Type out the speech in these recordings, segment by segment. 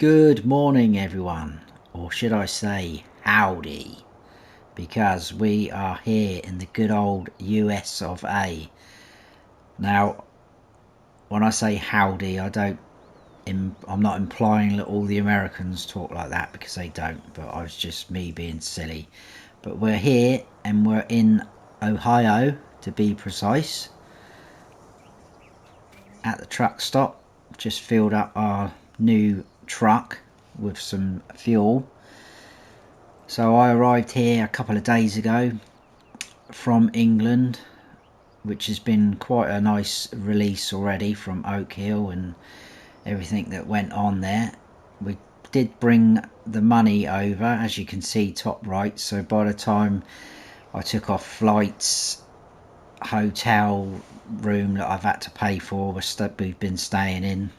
Good morning everyone, or should I say howdy, because we are here in the good old US of A. Now when I say howdy, I'm not implying that all the Americans talk like that, because they don't, but I was just me being silly. But we're here and we're in Ohio, to be precise, at the truck stop. Just filled up our new truck with some fuel. So I arrived here a couple of days ago from England, which has been quite a nice release already from Oak Hill and everything that went on there. We did bring the money over, as you can see top right, so by the time I took off flights, hotel room that I've had to pay for, we've been staying in.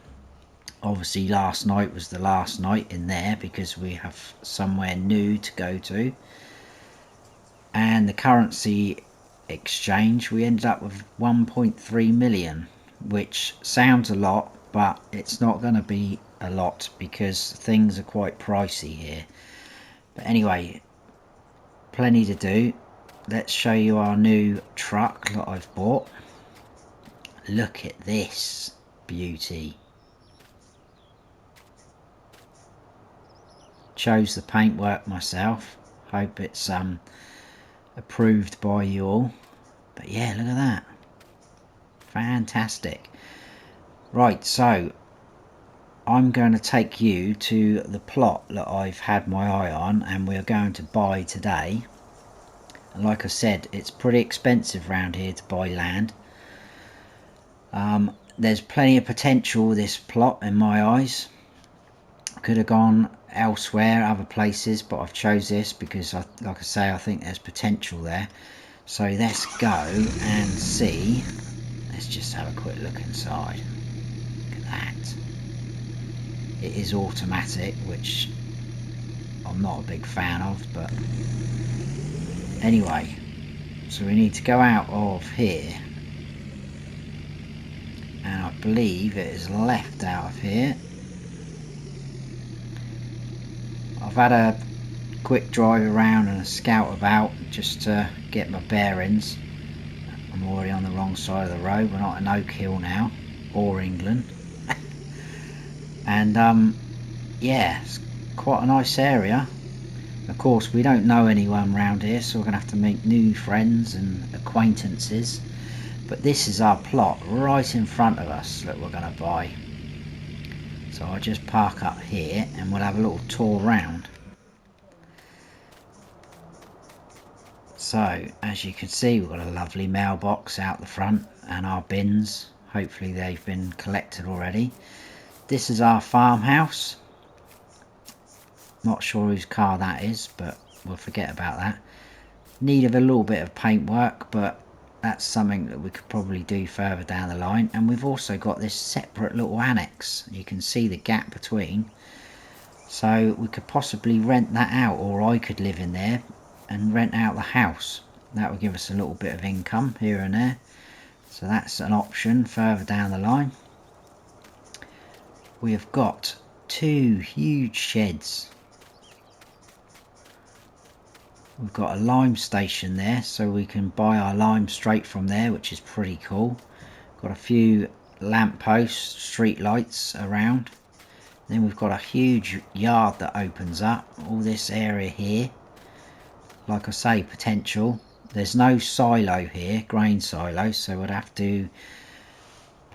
Obviously last night was the last night in there because we have somewhere new to go to. And the currency exchange, we ended up with 1.3 million, which sounds a lot, but it's not going to be a lot because things are quite pricey here. But anyway, plenty to do. Let's show you our new truck that I've bought. Look at this beauty. Chose the paintwork myself. Hope it's approved by you all. But yeah, look at that. Fantastic. Right, so I'm going to take you to the plot that I've had my eye on and we're going to buy today. And like I said, it's pretty expensive around here to buy land. There's plenty of potential with this plot in my eyes. Could have gone elsewhere, other places, but I've chose this because, like I say, I think there's potential there. So let's go and see. Let's just have a quick look inside. Look at that. It is automatic, which I'm not a big fan of, but anyway, so we need to go out of here, and I believe it is left out of here. I've had a quick drive around and a scout about just to get my bearings. I'm already on the wrong side of the road. We're not in Oak Hill now, or England. And yeah, it's quite a nice area. Of course, we don't know anyone around here, so we're going to have to make new friends and acquaintances. But this is our plot right in front of us that we're going to buy. So I'll just park up here and we'll have a little tour around. So as you can see, we've got a lovely mailbox out the front and our bins. Hopefully they've been collected already. This is our farmhouse. Not sure whose car that is, but we'll forget about that. Need of a little bit of paintwork, but that's something that we could probably do further down the line. And we've also got this separate little annex. You can see the gap between. So we could possibly rent that out, or I could live in there and rent out the house. That would give us a little bit of income here and there. So that's an option further down the line. We have got two huge sheds. We've got a lime station there, so we can buy our lime straight from there, which is pretty cool. Got a few lamp posts, street lights around. Then we've got a huge yard that opens up. All this area here, like I say, potential. There's no silo here, grain silo, so we'd have to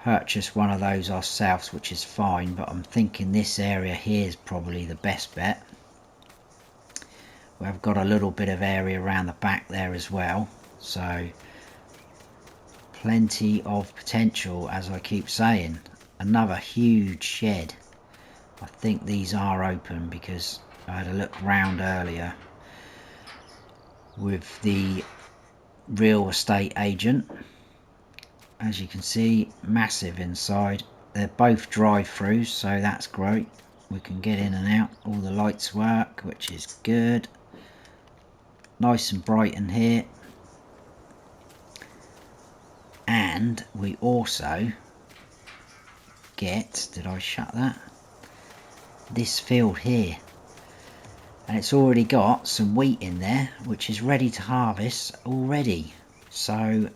purchase one of those ourselves, which is fine, but I'm thinking this area here is probably the best bet. We've got a little bit of area around the back there as well, so plenty of potential, as I keep saying. Another huge shed. I think these are open because I had a look round earlier with the real estate agent. As you can see, massive inside. They're both drive-throughs, so that's great. We can get in and out. All the lights work, which is good. Nice and bright in here. And we also get, did I shut that? this field here, and it's already got some wheat in there which is ready to harvest already. So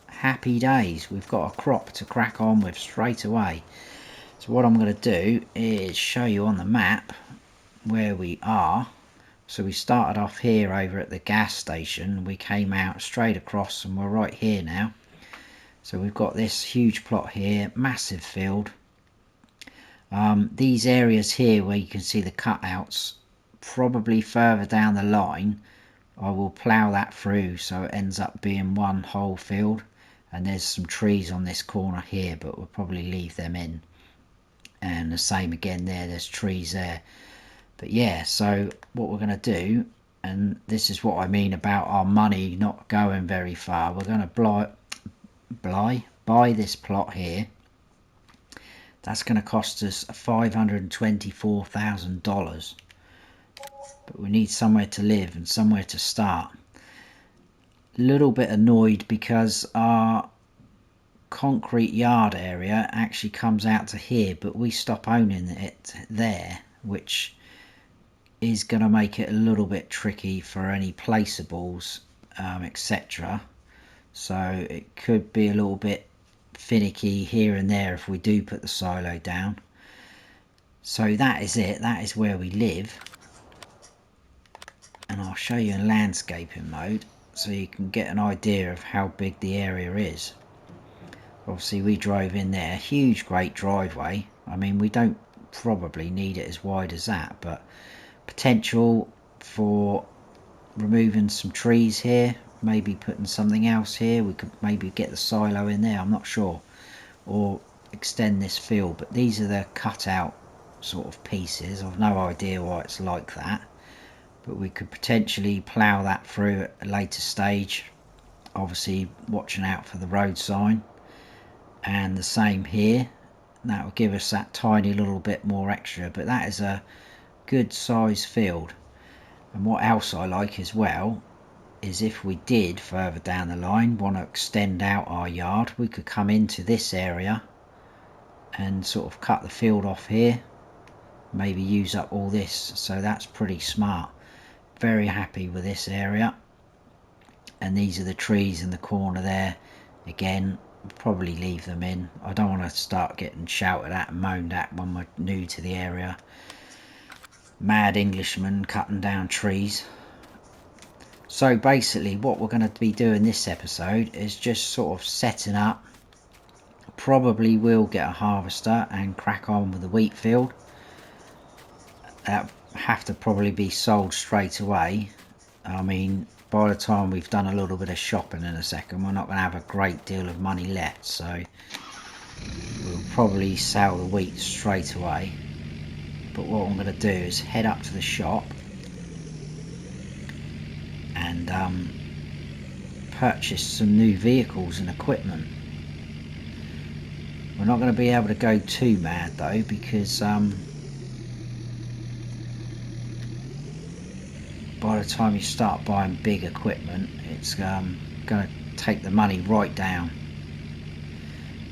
happy days, we've got a crop to crack on with straight away. So what I'm going to do is show you on the map where we are. So we started off here over at the gas station, we came out straight across and we're right here now. So we've got this huge plot here, massive field. These areas here where you can see the cutouts, probably further down the line I will plough that through so it ends up being one whole field. And there's some trees on this corner here, but we'll probably leave them in. And the same again there, there's trees there. But yeah, so what we're going to do, and this is what I mean about our money not going very far, we're going to buy this plot here. That's going to cost us $524,000. But we need somewhere to live and somewhere to start. Little bit annoyed because our concrete yard area actually comes out to here, but we stop owning it there, which is going to make it a little bit tricky for any placeables, etc. So it could be a little bit finicky here and there if we do put the silo down. So that is it, that is where we live. And I'll show you in landscaping mode so you can get an idea of how big the area is. Obviously we drove in there, huge great driveway. I mean, we don't probably need it as wide as that, but potential for removing some trees here, maybe putting something else here. We could maybe get the silo in there, I'm not sure, or extend this field. But these are the cutout sort of pieces. I've no idea why it's like that, but we could potentially plough that through at a later stage, obviously watching out for the road sign. And the same here, that will give us that tiny little bit more extra, but that is a good size field. And what else I like as well is if we did further down the line want to extend out our yard, we could come into this area and sort of cut the field off here, maybe use up all this. So that's pretty smart. Very happy with this area. And these are the trees in the corner there. Again, probably leave them in. I don't want to start getting shouted at and moaned at when we're new to the area. Mad Englishman cutting down trees. So basically what we're going to be doing this episode is just sort of setting up. Probably will get a harvester and crack on with the wheat field. That have to probably be sold straight away. I mean, by the time we've done a little bit of shopping in a second, we're not going to have a great deal of money left, so we'll probably sell the wheat straight away. But what I'm going to do is head up to the shop and purchase some new vehicles and equipment. We're not going to be able to go too mad though, because by the time you start buying big equipment, it's going to take the money right down.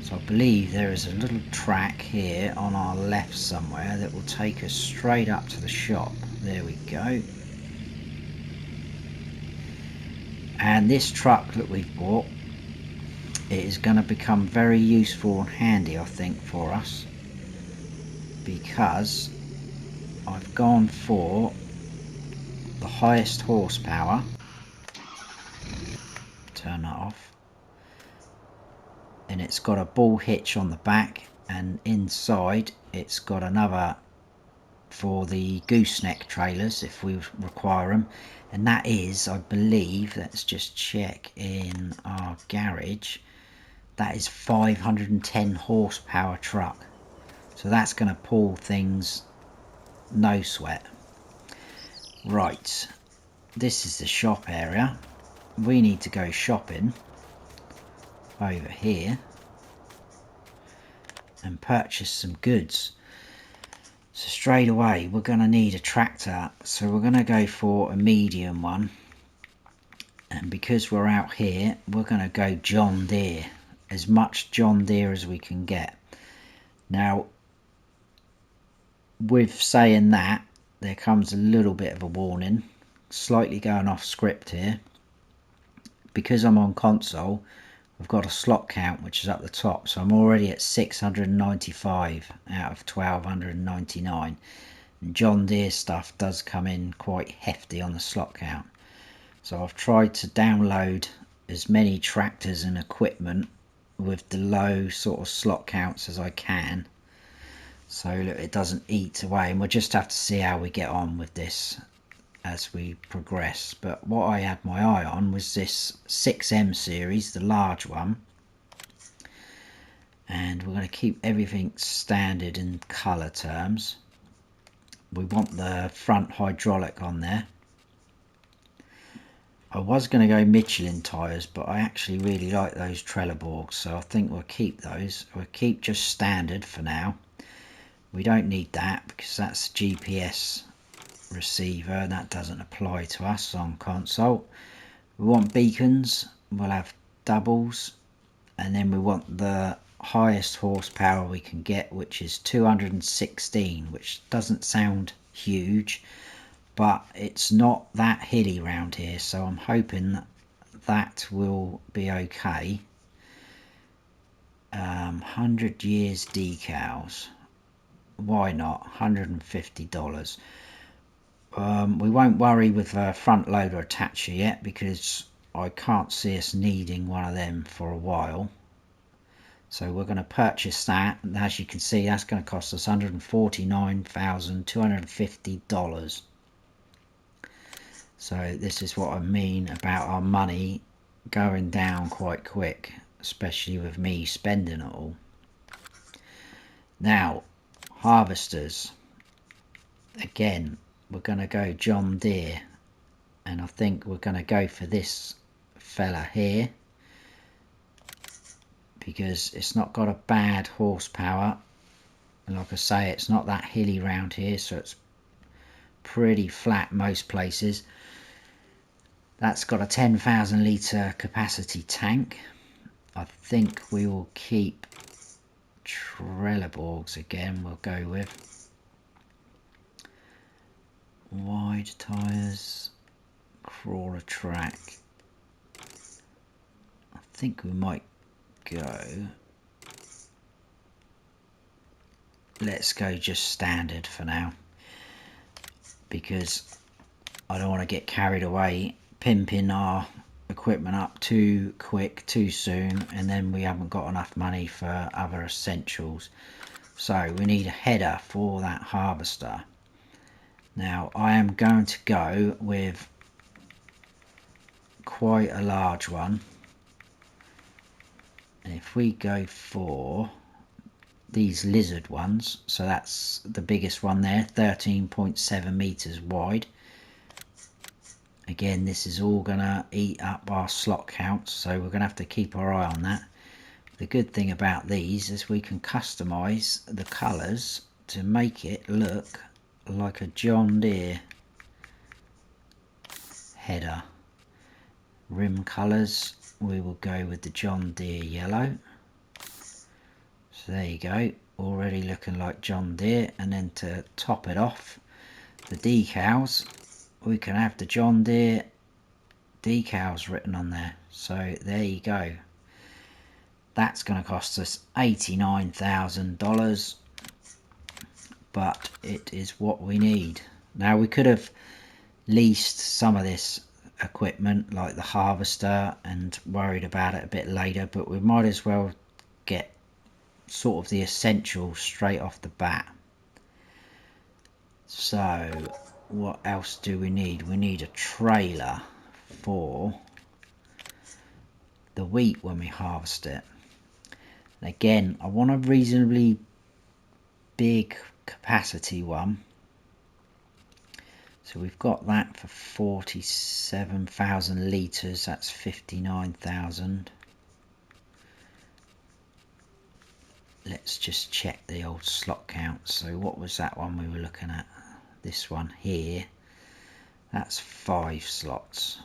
So I believe there is a little track here on our left somewhere that will take us straight up to the shop. There we go. And this truck that we've bought, it is going to become very useful and handy, I think, for us, because I've gone for the highest horsepower. Turn that off. And it's got a ball hitch on the back, and inside it's got another for the gooseneck trailers if we require them. And that is, I believe, let's just check in our garage, that is 510 horsepower truck. So that's going to pull things no sweat. Right, this is the shop area. We need to go shopping over here and purchase some goods. So straight away we're going to need a tractor, so we're going to go for a medium one, and because we're out here we're going to go John Deere, as much John Deere as we can get. Now with saying that, there comes a little bit of a warning, slightly going off script here. Because I'm on console, I've got a slot count which is up the top, so I'm already at 695 out of 1299. And John Deere stuff does come in quite hefty on the slot count. So I've tried to download as many tractors and equipment with the low sort of slot counts as I can, so look, it doesn't eat away, and we'll just have to see how we get on with this as we progress. But what I had my eye on was this 6M series, the large one, and we're going to keep everything standard in colour terms. We want the front hydraulic on there. I was going to go Michelin tyres, but I actually really like those Trelleborgs, so I think we'll keep those. We'll keep just standard for now. We don't need that because that's a GPS receiver and that doesn't apply to us on console. We want beacons, we'll have doubles, and then we want the highest horsepower we can get, which is 216, which doesn't sound huge, but it's not that hilly round here, so I'm hoping that will be okay. 100 years decals, why not? $150. We won't worry with a front loader attacher yet because I can't see us needing one of them for a while. So we're going to purchase that, and as you can see, that's going to cost us $149,250. So this is what I mean about our money going down quite quick, especially with me spending it all. Now, harvesters. Again, we're going to go John Deere, and I think we're going to go for this fella here because it's not got a bad horsepower, and like I say, it's not that hilly round here, so it's pretty flat most places. That's got a 10,000 litre capacity tank. I think we will keep Trelleborgs again, we'll go with. Wide tyres, crawler track. I think we might go, let's go just standard for now, because I don't want to get carried away pimping our equipment up too quick too soon, and then we haven't got enough money for other essentials. So we need a header for that harvester. Now I am going to go with quite a large one, and if we go for these lizard ones, so that's the biggest one there, 13.7 meters wide. Again, this is all gonna eat up our slot counts, so we're gonna have to keep our eye on that. The good thing about these is we can customize the colors to make it look like a John Deere header. Rim colors, we will go with the John Deere yellow. So there you go, already looking like John Deere. And then to top it off, the decals, we can have the John Deere decals written on there. So there you go. That's going to cost us $89,000, but it is what we need. Now we could have leased some of this equipment like the harvester and worried about it a bit later, but we might as well get sort of the essentials straight off the bat. So what else do we need? We need a trailer for the wheat when we harvest it. And again, I want a reasonably big capacity one. So we've got that for 47,000 litres, that's 59,000. Let's just check the old slot count. So what was that one we were looking at? This one here, that's 5 slots.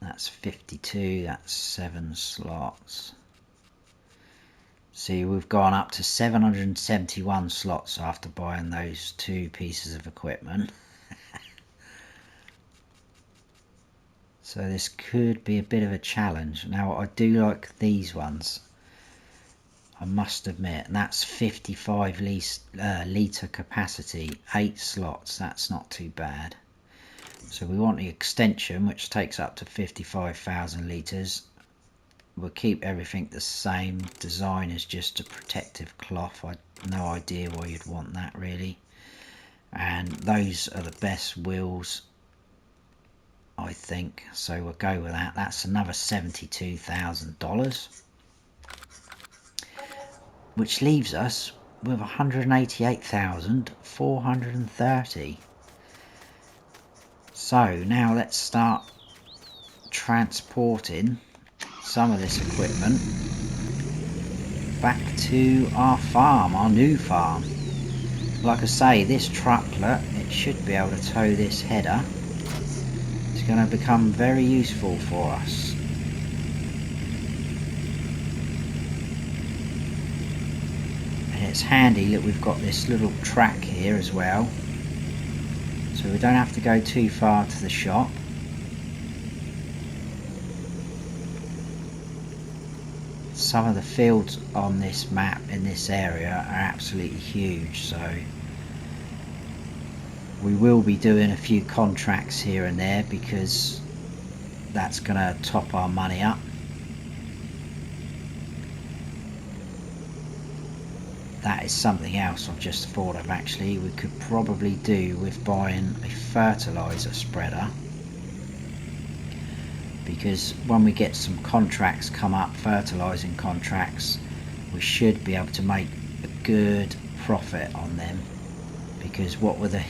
That's 52, that's 7 slots. See, we've gone up to 771 slots after buying those 2 pieces of equipment. So this could be a bit of a challenge. Now I do like these ones, I must admit, and that's 55 litre capacity, 8 slots, that's not too bad. So we want the extension, which takes up to 55,000 litres. We'll keep everything the same. Design is just a protective cloth. I have no idea why you'd want that really. And those are the best wheels, I think, so we'll go with that. That's another $72,000, which leaves us with 188,430. So now let's start transporting some of this equipment back to our farm, our new farm. Like I say, this trucklet, it should be able to tow this header. It's going to become very useful for us. And it's handy that we've got this little track here as well, so we don't have to go too far to the shop. Some of the fields on this map in this area are absolutely huge, so we will be doing a few contracts here and there because that's going to top our money up. That is something else I've just thought of actually. We could probably do with buying a fertilizer spreader, because when we get some contracts come up, fertilizing contracts, we should be able to make a good profit on them, because what with the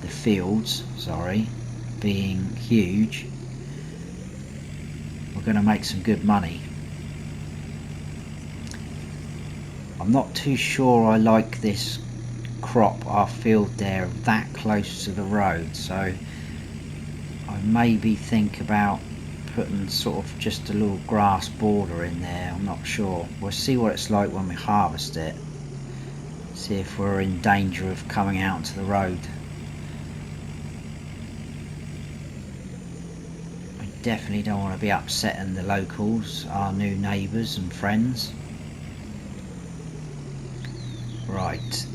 fields, sorry, being huge, we're going to make some good money. I'm not too sure I like this crop, our field there, that close to the road, so I maybe think about putting sort of just a little grass border in there. I'm not sure. We'll see what it's like when we harvest it. See if we're in danger of coming out onto the road. I definitely don't want to be upsetting the locals, our new neighbours and friends. Right.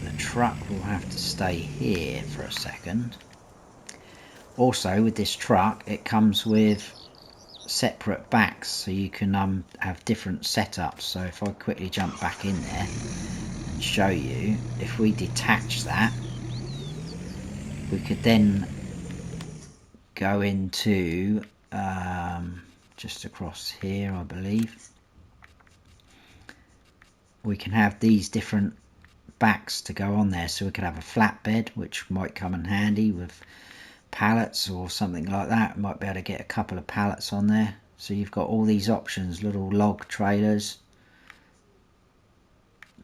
The truck will have to stay here for a second. Also, with this truck, it comes with separate backs, so you can have different setups. So if I quickly jump back in there and show you, if we detach that, we could then go into just across here, I believe. We can have these different backs to go on there, so we could have a flatbed, which might come in handy with pallets or something like that. Might be able to get a couple of pallets on there. So you've got all these options, little log trailers,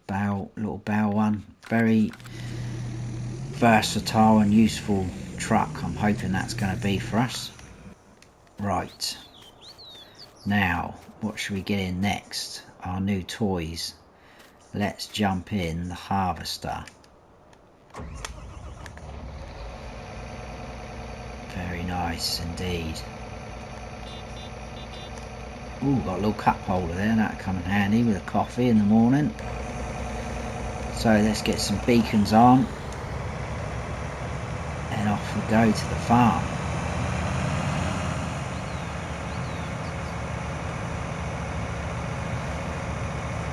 little bow one. Very versatile and useful truck. I'm hoping that's going to be for us. Right, now what should we get in next? Our new toys. Let's jump in the harvester. Very nice indeed. Ooh, got a little cup holder there, that'll come in handy with a coffee in the morning. So let's get some beacons on and off we go to the farm.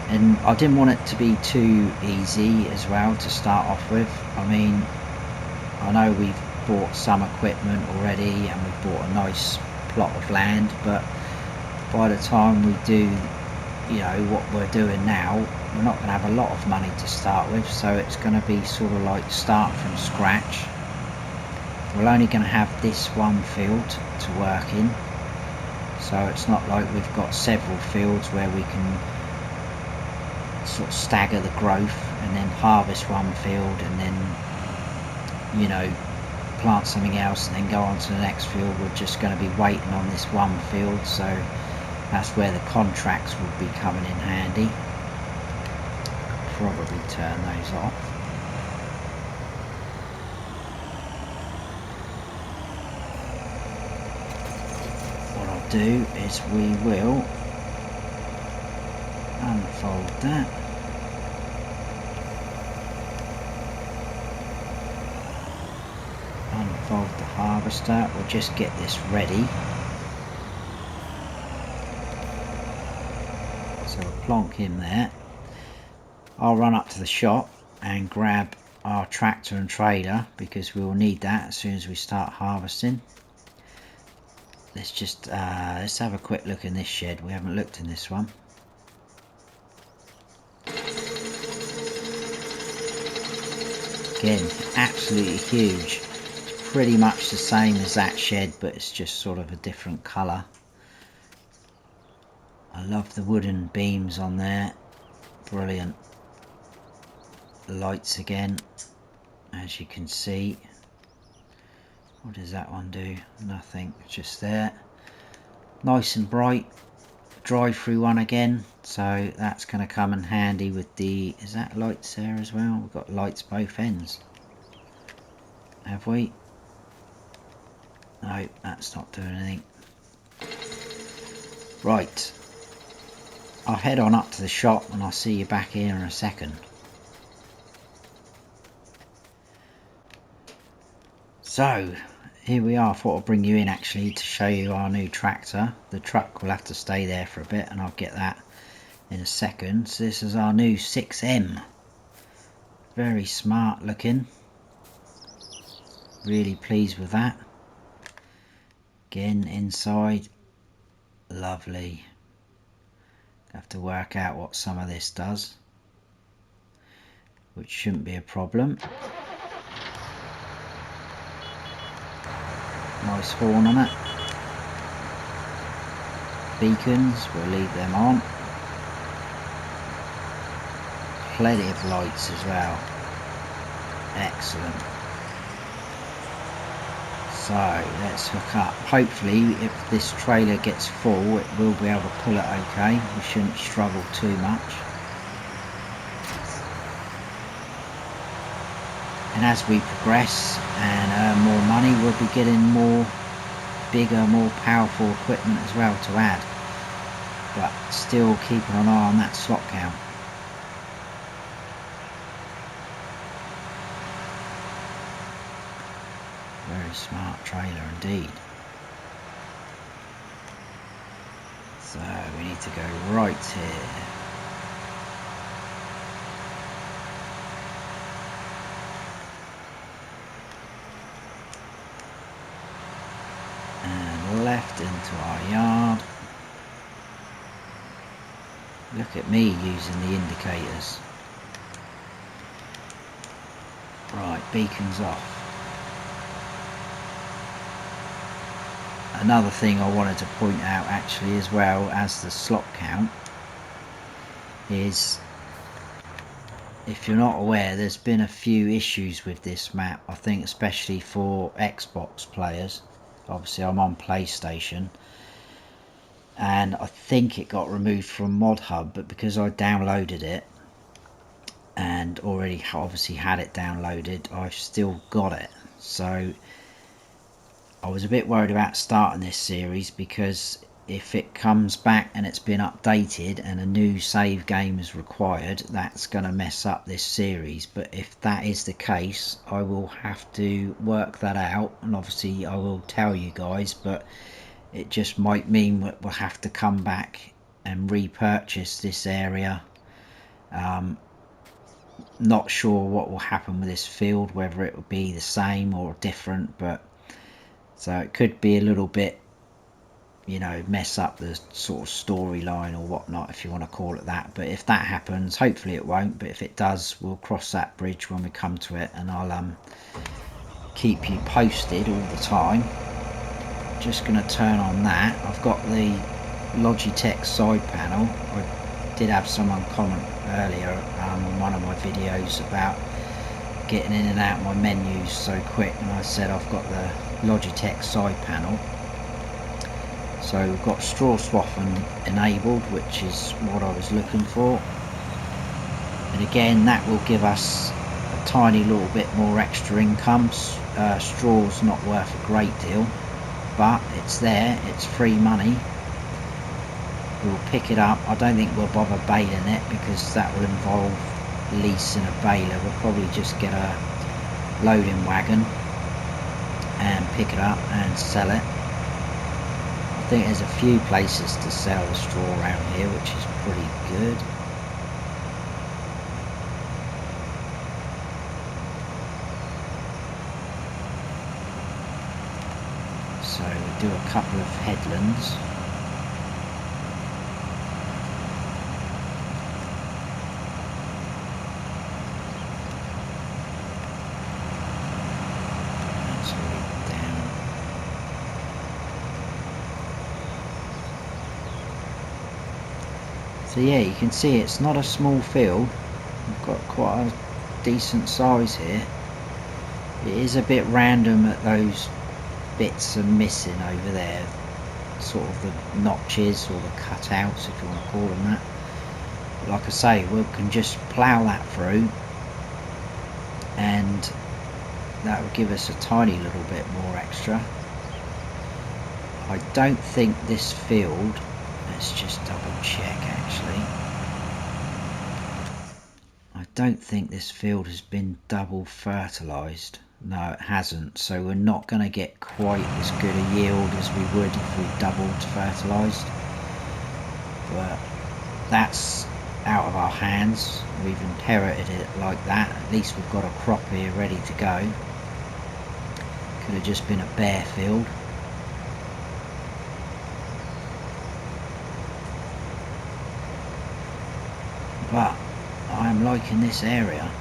And I didn't want it to be too easy as well to start off with. I mean, I know we've bought some equipment already and we've bought a nice plot of land, but by the time we do, you know, what we're doing now, we're not going to have a lot of money to start with, so it's going to be sort of like start from scratch. We're only going to have this one field to work in, so it's not like we've got several fields where we can sort of stagger the growth and then harvest one field and then, you know, plant something else and then go on to the next field. We're just going to be waiting on this one field, so That's where the contracts will be coming in handy. Probably turn those off. What I'll do is we will unfold that. Unfold the harvester. We'll just get this ready. So we'll plonk him there. I'll run up to the shop and grab our tractor and trailer because we will need that as soon as we start harvesting. Let's just let's have a quick look in this shed. We haven't looked in this one. Again, absolutely huge. It's pretty much the same as that shed, but it's just sort of a different colour. I love the wooden beams on there. Brilliant. Lights again, as you can see. What does that one do? Nothing, just there. Nice and bright. Drive-through one again, so that's going to come in handy with the... Is that lights there as well? We've got lights both ends. Have we? No, that's not doing anything. Right. I'll head on up to the shop and I'll see you back here in a second. So, here we are. I thought I'd bring you in actually to show you our new tractor. The truck will have to stay there for a bit and I'll get that in a second. So this is our new 6M. Very smart looking. Really pleased with that. Again, inside, lovely. Have to work out what some of this does, which shouldn't be a problem. Nice horn on it. Beacons, we'll leave them on. Plenty of lights as well. Excellent. So let's hook up. Hopefully if this trailer gets full it will be able to pull it okay. We shouldn't struggle too much. And as we progress and earn more money, we'll be getting more bigger, more powerful equipment as well to add. But still keeping an eye on that slot count. Very smart trailer indeed. So we need to go right here. And left into our yard. Look at me using the indicators. Right, beacons off. Another thing I wanted to point out actually as well as the slot count is, if you're not aware, there's been a few issues with this map. I think especially for Xbox players. Obviously I'm on PlayStation and I think it got removed from Mod Hub, but because I downloaded it and already obviously had it downloaded, I've still got it. So I was a bit worried about starting this series because if it comes back and it's been updated and a new save game is required, that's going to mess up this series. But if that is the case, I will have to work that out, and obviously I will tell you guys, but it just might mean that we'll have to come back and repurchase this area. Not sure what will happen with this field, whether it will be the same or different, but so it could be a little bit, you know, mess up the sort of storyline or whatnot, if you want to call it that. But if that happens, hopefully it won't, but if it does, we'll cross that bridge when we come to it, and I'll keep you posted all the time. Just going to turn on that. I've got the Logitech side panel. I did have someone comment earlier on one of my videos about getting in and out my menus so quick, and I said I've got the Logitech side panel. So we've got straw swathing enabled, which is what I was looking for, and again that will give us a tiny little bit more extra income. Straw's not worth a great deal, but it's there, it's free money. We'll pick it up. I don't think we'll bother baling it because that will involve leasing a baler. We'll probably just get a loading wagon and pick it up and sell it. I think there's a few places to sell the straw around here, which is pretty good. So we'll do a couple of headlands. So yeah, you can see it's not a small field. We've got quite a decent size here. It is a bit random that those bits are missing over there, sort of the notches or the cutouts, if you want to call them that. But like I say, we can just plough that through and that will give us a tiny little bit more extra. I don't think this field, let's just double check actually, I don't think this field has been double fertilised. No, it hasn't, so we're not going to get quite as good a yield as we would if we doubled fertilised, but that's out of our hands. We've inherited it like that. At least we've got a crop here ready to go. Could have just been a bare field. But I am liking this area.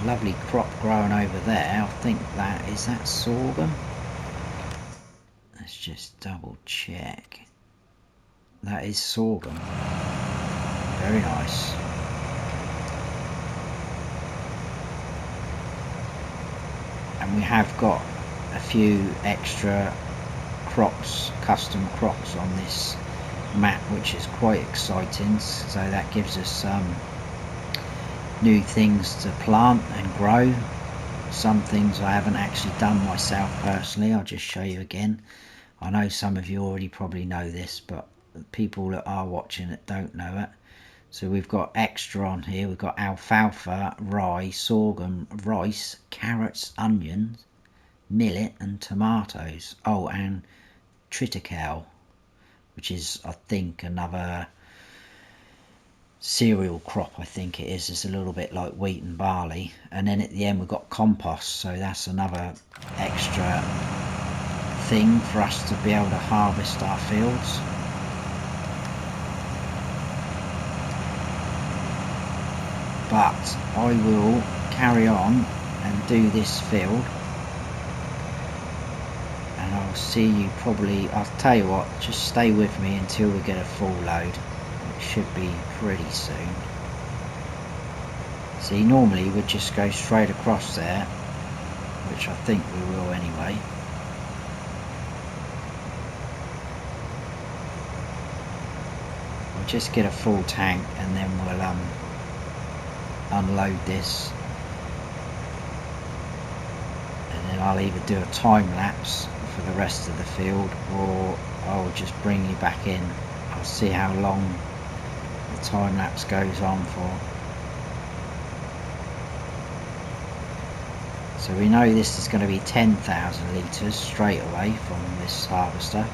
A lovely crop growing over there. I think that is that sorghum. Let's just double check. That is sorghum. Very nice. And we have got a few extra crops, custom crops on this map, which is quite exciting. So that gives us some new things to plant and grow. Some things I haven't actually done myself personally. I'll just show you again. I know some of you already probably know this, but the people that are watching it don't know it. So we've got extra on here. We've got alfalfa, rye, sorghum, rice, carrots, onions, millet and tomatoes. Oh, and triticale, which is I think another cereal crop. I think it is. It's a little bit like wheat and barley. And then at the end we've got compost, so that's another extra thing for us to be able to harvest our fields. But I will carry on and do this field, and I'll see you probably, I'll tell you what, just stay with me until we get a full load. It should be pretty soon. See, normally we'd just go straight across there, which I think we will anyway. We'll just get a full tank and then we'll unload this, and then I'll either do a time lapse for the rest of the field, or I'll just bring you back in. I'll see how long the time lapse goes on for. So we know this is going to be 10,000 litres straight away from this harvester.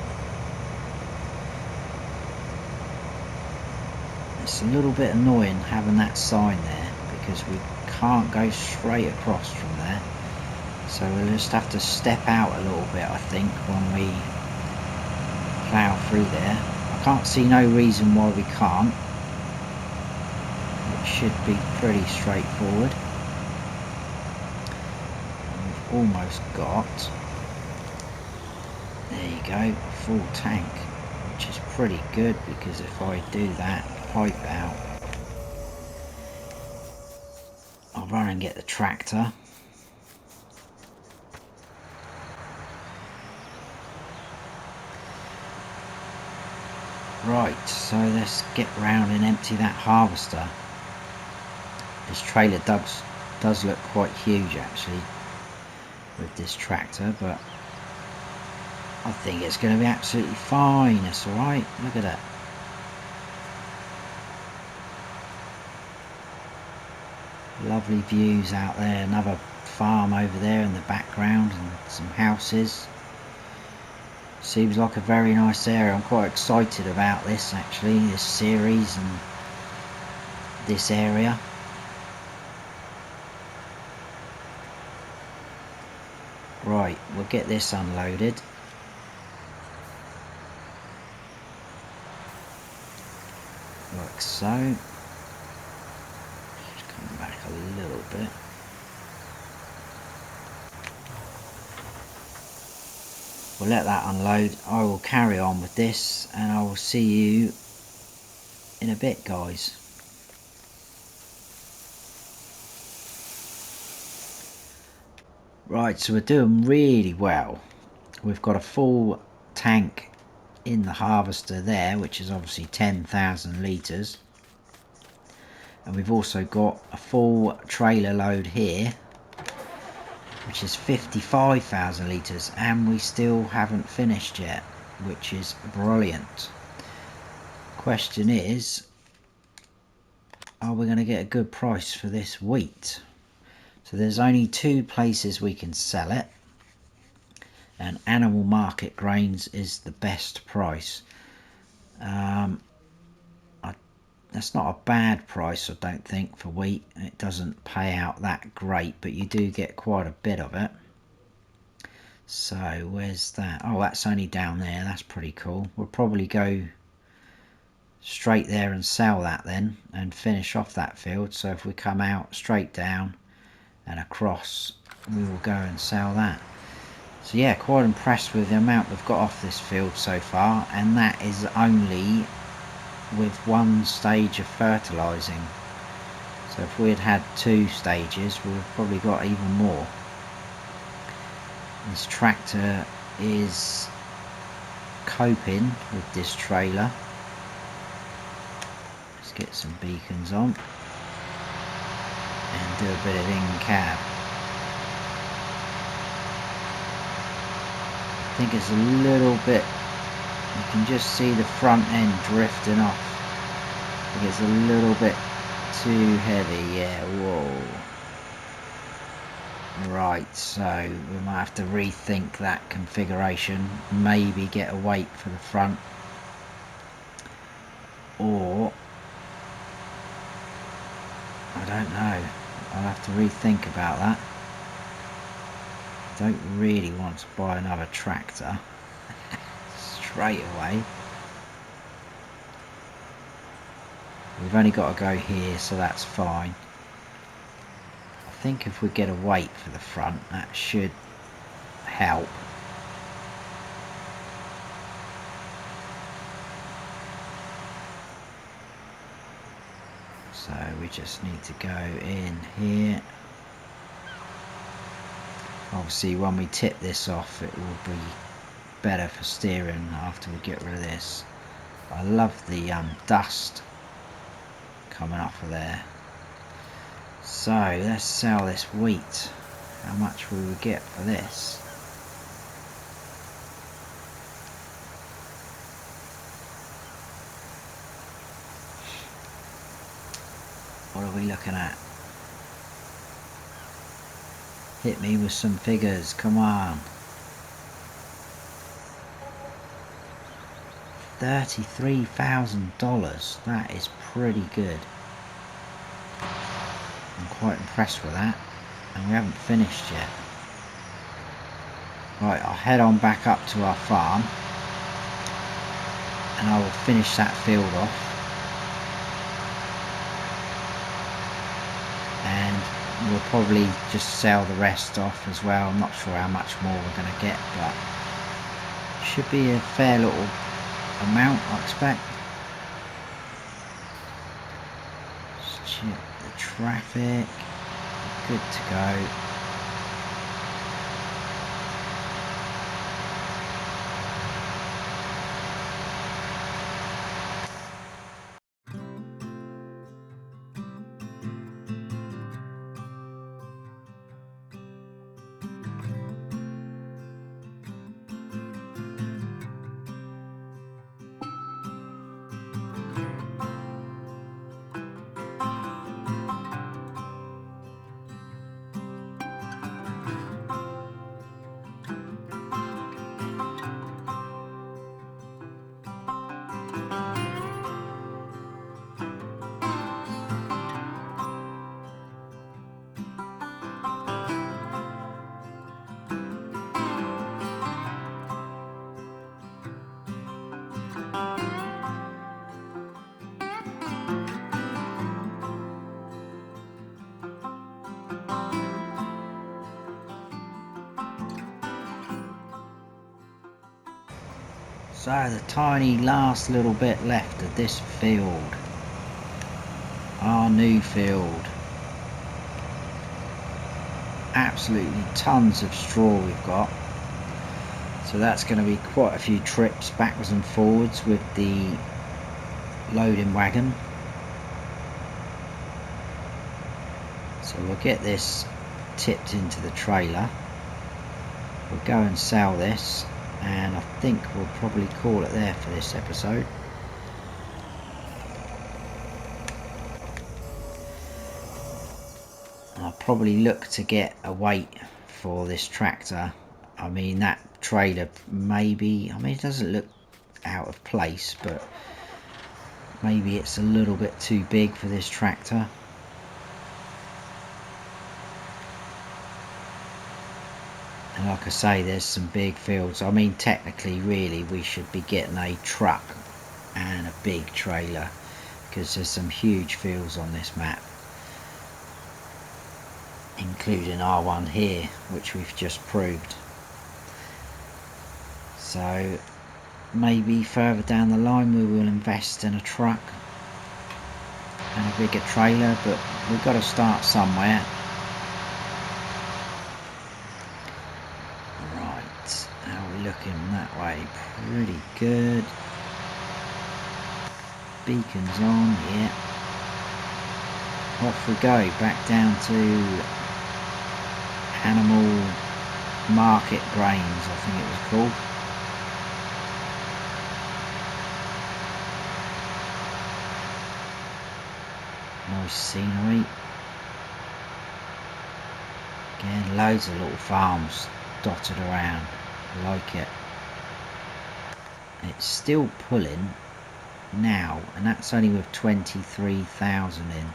It's a little bit annoying having that sign there, because we can't go straight across from there, so we'll just have to step out a little bit, I think, when we plough through there. I can't see no reason why we can't. It should be pretty straightforward. And we've almost got, there you go, a full tank, which is pretty good, because if I do that pipe out, I'll run and get the tractor. Right, so let's get round and empty that harvester. This trailer does look quite huge actually with this tractor, but I think it's going to be absolutely fine. That's alright. Look at that. Lovely views out there. Another farm over there in the background and some houses. Seems like a very nice area. I'm quite excited about this actually, this series and this area. Right, we'll get this unloaded. Like so. Just come back a little bit. We'll let that unload. I will carry on with this and I will see you in a bit, guys. Right, so we're doing really well. We've got a full tank in the harvester there, which is obviously 10,000 litres. And we've also got a full trailer load here, which is 55,000 litres, and we still haven't finished yet, which is brilliant. Question is, are we going to get a good price for this wheat? So there's only two places we can sell it, and Animal Market Grains is the best price. That's not a bad price, I don't think, for wheat. It doesn't pay out that great, but you do get quite a bit of it. So where's that? Oh, that's only down there. That's pretty cool. We'll probably go straight there and sell that then and finish off that field. So if we come out straight down and across, we will go and sell that. So yeah, quite impressed with the amount we've got off this field so far, and that is only with one stage of fertilising. So if we had had 2 stages, we'd have probably got even more. This tractor is coping with this trailer. Let's get some beacons on and do a bit of in-cab. I think it's a little bit, you can just see the front end drifting off. I think it's a little bit too heavy, yeah, whoa. Right, so we might have to rethink that configuration, maybe get a weight for the front, or I don't know, I'll have to rethink about that. I don't really want to buy another tractor straight away. We've only got to go here, so that's fine. I think if we get a weight for the front, that should help. So we just need to go in here. Obviously when we tip this off, it will be better for steering after we get rid of this. I love the dust coming off of there. So let's sell this wheat. How much will we get for this? What are we looking at? Hit me with some figures, come on. $33,000, that is pretty good. I'm quite impressed with that, and we haven't finished yet. Right, I'll head on back up to our farm and I will finish that field off, and we'll probably just sell the rest off as well. I'm not sure how much more we're going to get, but should be a fair little amount, I expect. Let's check the traffic. Good to go. So the tiny last little bit left of this field, our new field. Absolutely tons of straw we've got, so that's going to be quite a few trips backwards and forwards with the loading wagon. So we'll get this tipped into the trailer, we'll go and sell this, and I think we'll probably call it there for this episode. I'll probably look to get a weight for this tractor. I mean, that trailer maybe, I mean, it doesn't look out of place, but maybe it's a little bit too big for this tractor. And like I say, there's some big fields. I mean, technically, really, we should be getting a truck and a big trailer, because there's some huge fields on this map, including our one here, which we've just proved. So maybe further down the line we will invest in a truck and a bigger trailer, but we've got to start somewhere. Right, how are we looking that way? Pretty good. Beacons on, yeah. Off we go, back down to Animal Market Grains, I think it was called. Nice scenery. Again, loads of little farms dotted around. I like it. It's still pulling now, and that's only with 23,000 in.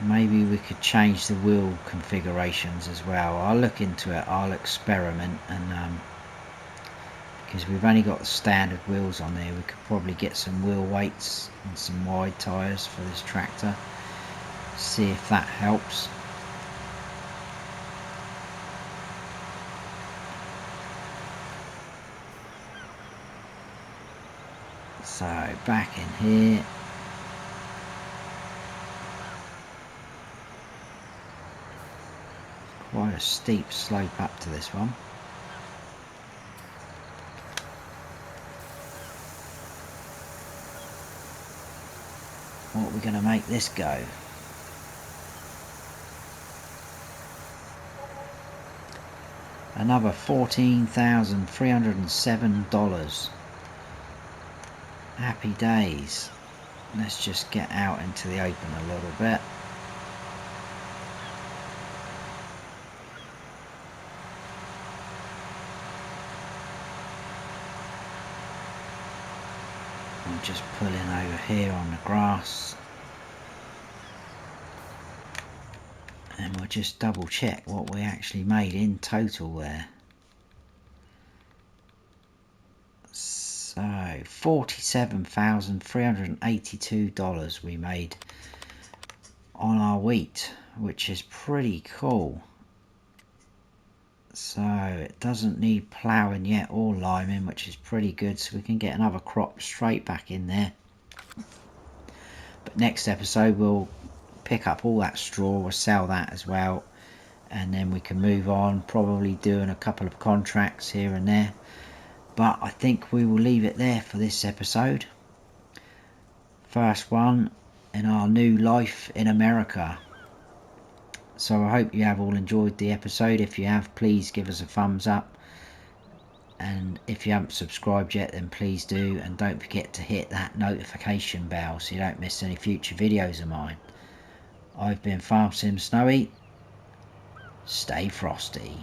Maybe we could change the wheel configurations as well. I'll look into it, I'll experiment, and because we've only got the standard wheels on there, we could probably get some wheel weights and some wide tyres for this tractor, see if that helps. So back in here, quite a steep slope up to this one. What are we going to make this go? Another $14,307. Happy days. Let's just get out into the open a little bit. I'm just pulling over here on the grass, and we'll just double check what we actually made in total there. So $47,382 we made on our wheat, which is pretty cool. So it doesn't need ploughing yet or liming, which is pretty good, so we can get another crop straight back in there. But next episode we'll pick up all that straw, we'll sell that as well, and then we can move on, probably doing a couple of contracts here and there. But I think we will leave it there for this episode. First one in our new life in America. So I hope you have all enjoyed the episode. If you have, please give us a thumbs up. And if you haven't subscribed yet, then please do. And don't forget to hit that notification bell so you don't miss any future videos of mine. I've been Farm Sim Snowy. Stay frosty.